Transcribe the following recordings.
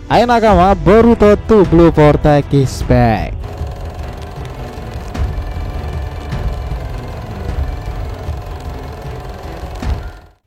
Ayo nakama, Boruto to Blue Vortex is back.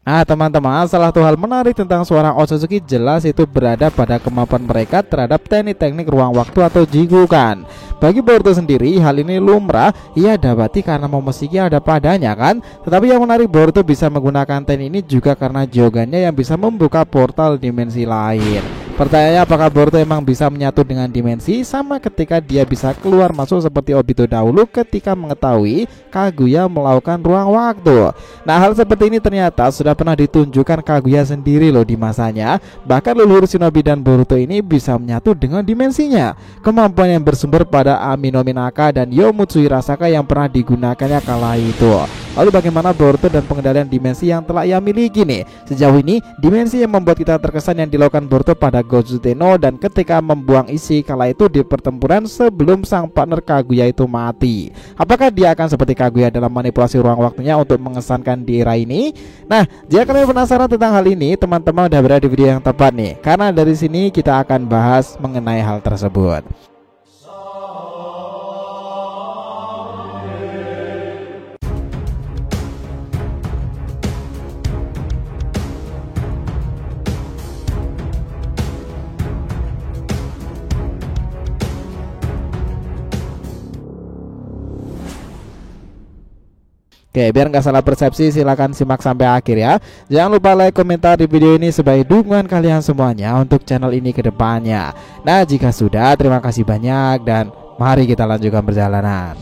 Nah teman-teman, salah satu hal menarik tentang seorang Otsutsuki jelas itu berada pada kemampuan mereka terhadap teknik-teknik ruang waktu atau Jigokan. Bagi Boruto sendiri, hal ini lumrah ia dapati karena Momoshiki ada padanya kan. Tetapi yang menarik, Boruto bisa menggunakan teknik ini juga karena Jogannya yang bisa membuka portal dimensi lain. Pertanyaannya, apakah Boruto emang bisa menyatu dengan dimensi sama ketika dia bisa keluar masuk seperti Obito dahulu ketika mengetahui Kaguya melakukan ruang waktu. Nah, hal seperti ini ternyata sudah pernah ditunjukkan Kaguya sendiri loh di masanya. Bahkan leluhur shinobi dan Boruto ini bisa menyatu dengan dimensinya. Kemampuan yang bersumber pada Amino Minaka dan Yomutsui Rasaka yang pernah digunakannya kala itu. Lalu bagaimana Boruto dan pengendalian dimensi yang telah ia miliki nih? Sejauh ini, dimensi yang membuat kita terkesan yang dilakukan Boruto pada Goju-Tensei dan ketika membuang isi kala itu di pertempuran sebelum sang partner Kaguya itu mati. Apakah dia akan seperti Kaguya dalam manipulasi ruang waktunya untuk mengesankan di era ini? Nah, jika kalian penasaran tentang hal ini, teman-teman udah berada di video yang tepat nih, karena dari sini kita akan bahas mengenai hal tersebut. Oke, biar nggak salah persepsi, silahkan simak sampai akhir ya. Jangan lupa like, komentar di video ini sebagai dukungan kalian semuanya untuk channel ini ke depannya. Nah, jika sudah, terima kasih banyak dan mari kita lanjutkan perjalanan.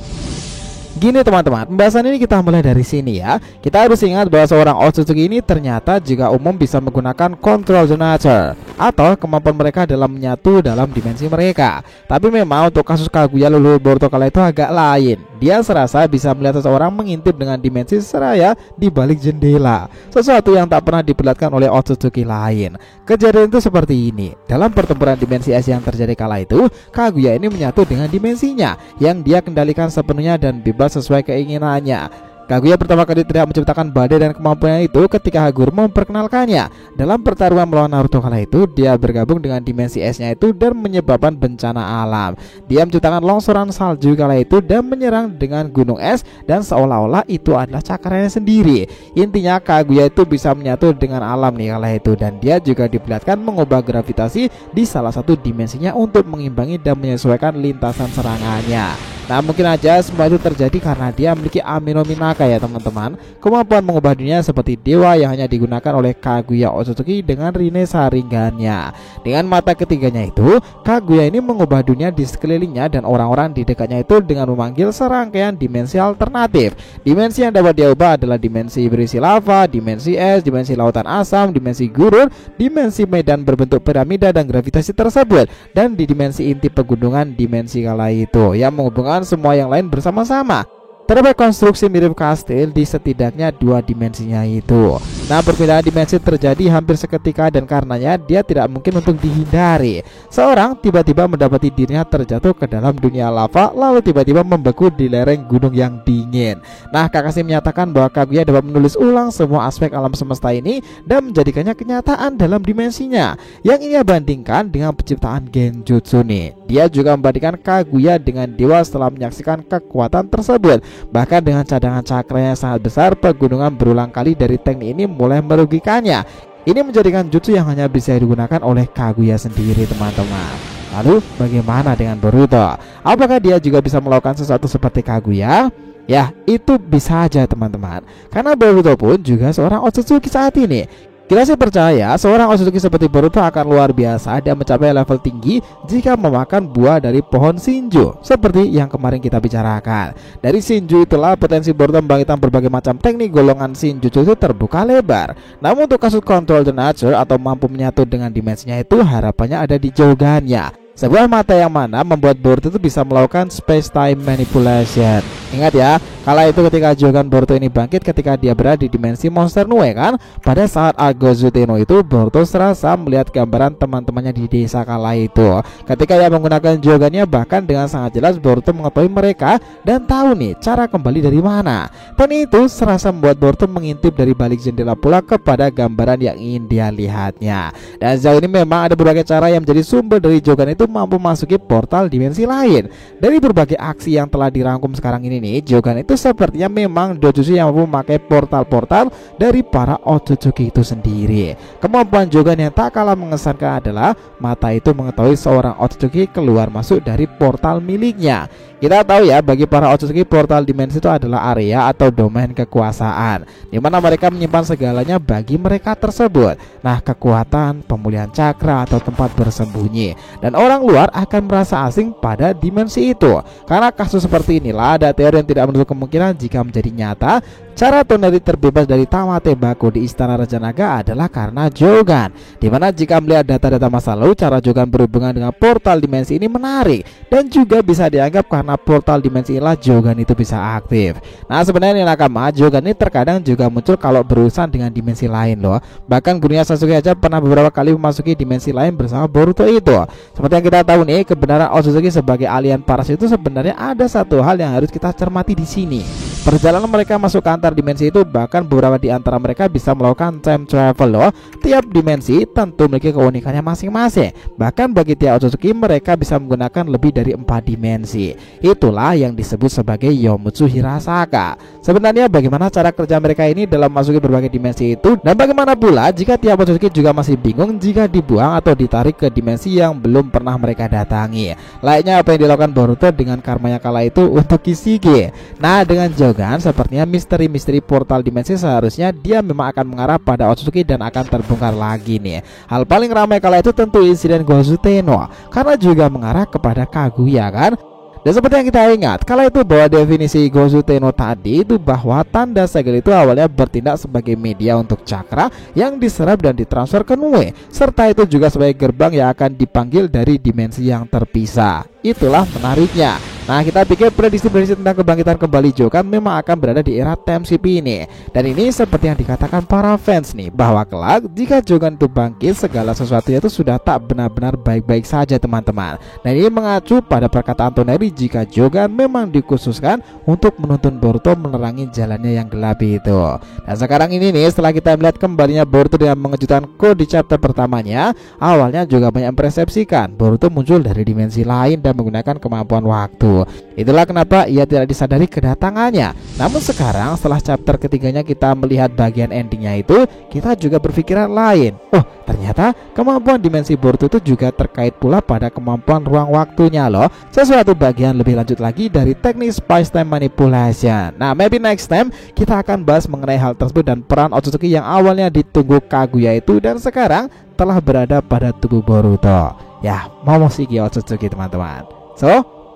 Gini teman-teman, pembahasan ini kita mulai dari sini ya. Kita harus ingat bahwa seorang Otsutsuki ini ternyata juga umum bisa menggunakan control the nature atau kemampuan mereka dalam menyatu dalam dimensi mereka. Tapi memang untuk kasus Kaguya leluhur Boruto kala itu agak lain. Dia serasa bisa melihat seseorang mengintip dengan dimensi seraya di balik jendela, sesuatu yang tak pernah diperlihatkan oleh Otsutsuki lain. Kejadian itu seperti ini. Dalam pertempuran dimensi es yang terjadi kala itu, Kaguya ini menyatu dengan dimensinya yang dia kendalikan sepenuhnya dan bebas sesuai keinginannya. Kaguya pertama kali tidak menciptakan badai dan kemampuannya itu ketika Haguro memperkenalkannya. Dalam pertarungan melawan Naruto kala itu, dia bergabung dengan dimensi esnya itu dan menyebabkan bencana alam. Dia menciptakan longsoran salju kala itu dan menyerang dengan gunung es dan seolah-olah itu adalah cakranya sendiri. Intinya Kaguya itu bisa menyatu dengan alam nih kala itu, dan dia juga diperlihatkan mengubah gravitasi di salah satu dimensinya untuk mengimbangi dan menyesuaikan lintasan serangannya. Nah, mungkin aja semua itu terjadi karena dia memiliki Amino Minaka ya teman-teman. Kemampuan mengubah dunia seperti dewa yang hanya digunakan oleh Kaguya Otsutsuki dengan Rinne Sharingan-nya. Dengan mata ketiganya itu, Kaguya ini mengubah dunia di sekelilingnya dan orang-orang di dekatnya itu dengan memanggil serangkaian dimensi alternatif. Dimensi yang dapat dia ubah adalah dimensi berisi lava, dimensi es, dimensi lautan asam, dimensi gurun, dimensi medan berbentuk piramida dan gravitasi tersebut, dan di dimensi inti pegunungan dimensi kala itu yang menghubungkan semua yang lain bersama-sama. Terdapat konstruksi mirip kastil di setidaknya dua dimensinya itu. Nah, perbedaan dimensi terjadi hampir seketika dan karenanya dia tidak mungkin untuk dihindari. Seorang tiba-tiba mendapati dirinya terjatuh ke dalam dunia lava, lalu tiba-tiba membeku di lereng gunung yang dingin. Nah, Kakashi menyatakan bahwa Kaguya dapat menulis ulang semua aspek alam semesta ini dan menjadikannya kenyataan dalam dimensinya, yang ia bandingkan dengan penciptaan Genjutsu nih. Dia juga membandingkan Kaguya dengan dewa setelah menyaksikan kekuatan tersebut. Bahkan dengan cadangan cakra yang sangat besar, pegunungan berulang kali dari teknik ini mulai merugikannya. Ini menjadikan jutsu yang hanya bisa digunakan oleh Kaguya sendiri teman-teman. Lalu bagaimana dengan Boruto? Apakah dia juga bisa melakukan sesuatu seperti Kaguya? Ya, itu bisa aja teman-teman, karena Boruto pun juga seorang Otsutsuki saat ini. Kita sih percaya seorang Otsutsuki seperti Boruto akan luar biasa dan mencapai level tinggi jika memakan buah dari pohon Shinju, seperti yang kemarin kita bicarakan. Dari Shinju itulah potensi Boruto membangkitkan berbagai macam teknik golongan Shinjutsu itu terbuka lebar. Namun untuk kasus control the nature atau mampu menyatu dengan dimensinya itu, harapannya ada di Jogannya, sebuah mata yang mana membuat Boruto itu bisa melakukan space time manipulation. Ingat ya, kala itu ketika Jogan Boruto ini bangkit ketika dia berada di dimensi monster Nue kan. Pada saat Gozu Tenno itu, Boruto serasa melihat gambaran teman-temannya di desa kala itu. Ketika ia menggunakan Jogannya, bahkan dengan sangat jelas Boruto mengetahui mereka dan tahu nih cara kembali dari mana. Dan itu serasa membuat Boruto mengintip dari balik jendela pula kepada gambaran yang ingin dia lihatnya. Dan sejauh ini memang ada berbagai cara yang menjadi sumber dari Jogan itu mampu masuki portal dimensi lain. Dari berbagai aksi yang telah dirangkum sekarang ini nih, Jogan itu sepertinya memang dojutsu yang mampu memakai portal-portal dari para Otsutsuki itu sendiri. Kemampuan Jogan yang tak kalah mengesankan adalah mata itu mengetahui seorang Otsutsuki keluar masuk dari portal miliknya. Kita tahu ya, bagi para Otsutsuki, portal dimensi itu adalah area atau domain kekuasaan, di mana mereka menyimpan segalanya bagi mereka tersebut. Nah, kekuatan, pemulihan cakra atau tempat bersembunyi, dan orang luar akan merasa asing pada dimensi itu. Karena kasus seperti inilah, ada teori yang tidak menutup kemungkinan jika menjadi nyata, cara Toneri terbebas dari Tamate Bako di Istana Raja Naga adalah karena Jogan. Dimana jika melihat data-data masa lalu, cara Jogan berhubungan dengan portal dimensi ini menarik, dan juga bisa dianggap karena portal dimensi inilah Jogan itu bisa aktif. Nah, sebenarnya nakama, Jogan ini terkadang juga muncul kalau berurusan dengan dimensi lain loh. Bahkan gurunya Sasuke aja pernah beberapa kali memasuki dimensi lain bersama Boruto itu. Seperti yang kita tahu nih, kebenaran Otsutsuki sebagai alien paras itu sebenarnya ada satu hal yang harus kita cermati di sini. Perjalanan mereka masuk ke antar dimensi itu, bahkan beberapa di antara mereka bisa melakukan time travel loh. Tiap dimensi tentu memiliki keunikannya masing-masing. Bahkan bagi tiap Otsutsuki, mereka bisa menggunakan lebih dari 4 dimensi. Itulah yang disebut sebagai Yomutsu Hirasaka. Sebenarnya bagaimana cara kerja mereka ini dalam masuki berbagai dimensi itu, dan bagaimana pula jika tiap Otsutsuki juga masih bingung jika dibuang atau ditarik ke dimensi yang belum pernah mereka datangi. Layaknya apa yang dilakukan Boruto dengan karmanya kala itu untuk Kisige. Nah, dengan Jogan sepertinya misteri-misteri portal dimensi seharusnya dia memang akan mengarah pada Otsutsuki dan akan terbongkar lagi nih. Hal paling ramai kala itu tentu insiden Gozu Tenno, karena juga mengarah kepada Kaguya kan. Dan seperti yang kita ingat, kala itu bahwa definisi Gozu Tenno tadi itu bahwa tanda segel itu awalnya bertindak sebagai media untuk cakra yang diserap dan ditransfer ke Nue, serta itu juga sebagai gerbang yang akan dipanggil dari dimensi yang terpisah. Itulah menariknya. Nah, kita pikir prediksi-prediksi tentang kebangkitan kembali Jogan memang akan berada di era time skip ini. Dan ini seperti yang dikatakan para fans nih, bahwa kelak jika Jogan itu bangkit, segala sesuatunya itu sudah tak benar-benar baik-baik saja teman-teman. Dan ini mengacu pada perkataan Toneri jika Jogan memang dikhususkan untuk menuntun Boruto menerangi jalannya yang gelap itu. Nah, sekarang ini nih, setelah kita melihat kembalinya Boruto dengan mengejutkan di chapter pertamanya, awalnya juga banyak mempersepsikan Boruto muncul dari dimensi lain dan menggunakan kemampuan waktu. Itulah kenapa ia tidak disadari kedatangannya. Namun sekarang setelah chapter ketiganya kita melihat bagian endingnya itu, kita juga berpikiran lain. Oh, ternyata kemampuan dimensi Boruto itu juga terkait pula pada kemampuan ruang waktunya loh. Sesuatu bagian lebih lanjut lagi dari teknik space time manipulation. Nah, maybe next time kita akan bahas mengenai hal tersebut dan peran Otsutsuki yang awalnya ditunggu Kaguya itu dan sekarang telah berada pada tubuh Boruto. Ya, Momoshiki Otsutsuki teman-teman. So,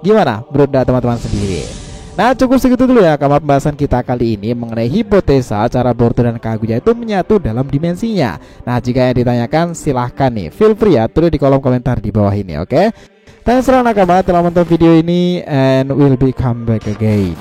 gimana menurut teman-teman sendiri? Nah, cukup segitu dulu ya kabar pembahasan kita kali ini mengenai hipotesa cara Boruto dan Kaguya itu menyatu dalam dimensinya. Nah, jika yang ditanyakan silahkan nih, feel free ya, tulis di kolom komentar di bawah ini, oke? Thanks for nakama telah menonton video ini, and we'll be come back again.